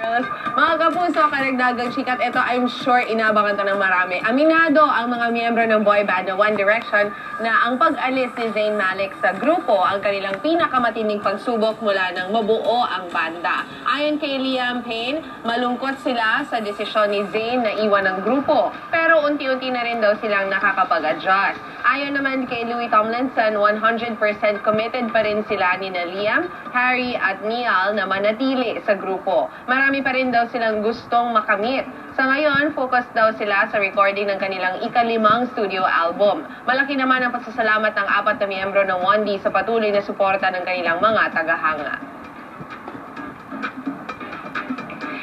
Mga kapuso, karagdagang sikat, ito I'm sure inabangan to ng marami. Aminado ang mga miyembro ng boy band na One Direction na ang pag-alis ni Zayn Malik sa grupo ang kanilang pinakamatining pagsubok mula nang mabuo ang banda. Ayon kay Liam Payne, malungkot sila sa desisyon ni Zayn na iwan ang grupo, pero unti-unti na rin daw silang nakakapag-adjust. Ayon naman kay Louis Tomlinson, 100% committed pa rin sila ni Liam, Harry at Niall na manatili sa grupo. Marami pa rin daw silang gustong makamit. Sa ngayon, focus daw sila sa recording ng kanilang ika-5 studio album. Malaki naman ang pasasalamat ng 4 na miyembro ng 1D sa patuloy na suporta ng kanilang mga tagahanga.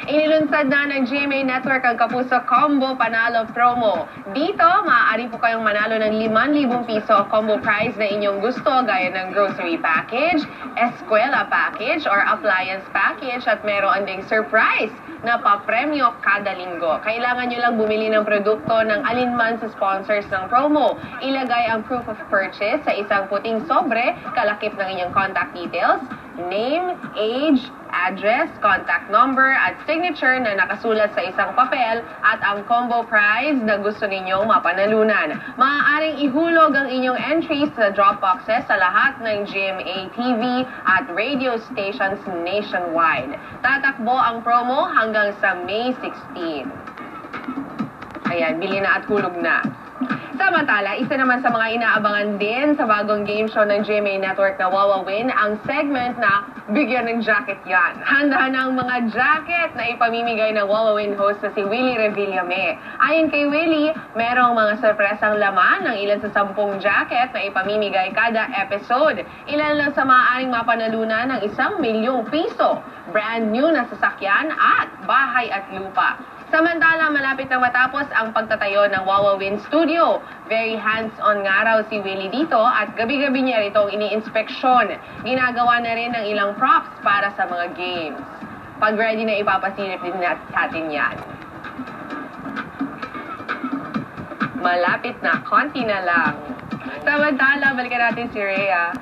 Inilunsad na ng GMA Network ang Kapuso Combo Panalo Promo. Dito, maaari po kayong manalo ng 5,000 piso combo prize na inyong gusto gaya ng grocery package, eskwela package, or appliance package at meron ding surprise na papremyo kada linggo. Kailangan nyo lang bumili ng produkto ng alinman sa sponsors ng promo. Ilagay ang proof of purchase sa isang puting sobre, kalakip ng inyong contact details, name, age, address, contact number, at signature na nakasulat sa isang papel at ang combo prize na gusto ninyong mapanalunan. Maaaring ihulog ang inyong entries sa drop boxes sa lahat ng GMA TV at radio stations nationwide. Tatakbo ang promo hanggang sa May 16. Ayan, bili na at hulog na. Samantala, isa naman sa mga inaabangan din sa bagong game show ng GMA Network na Wawawin ang segment na Bigyan ng Jacket Yan. Handa na ang mga jacket na ipamimigay ng Wawawin host na si Willie Revillame. Ayon kay Willie, merong mga sorpresang laman ng ilan sa 10 jacket na ipamimigay kada episode. Ilan lang sa maaaring mapanalunan ng 1,000,000 piso, brand new na sasakyan at bahay at lupa. Samantala, malapit na matapos ang pagtatayo ng Wawawin Studio. Very hands-on nga raw si Willie dito at gabi-gabi niya itong ini-inspeksyon. Ginagawa na rin ng ilang props para sa mga games. Pag ready na, ipapasilip din natin yan. Malapit na, konti na lang. Samantala, balikan natin si Rhea.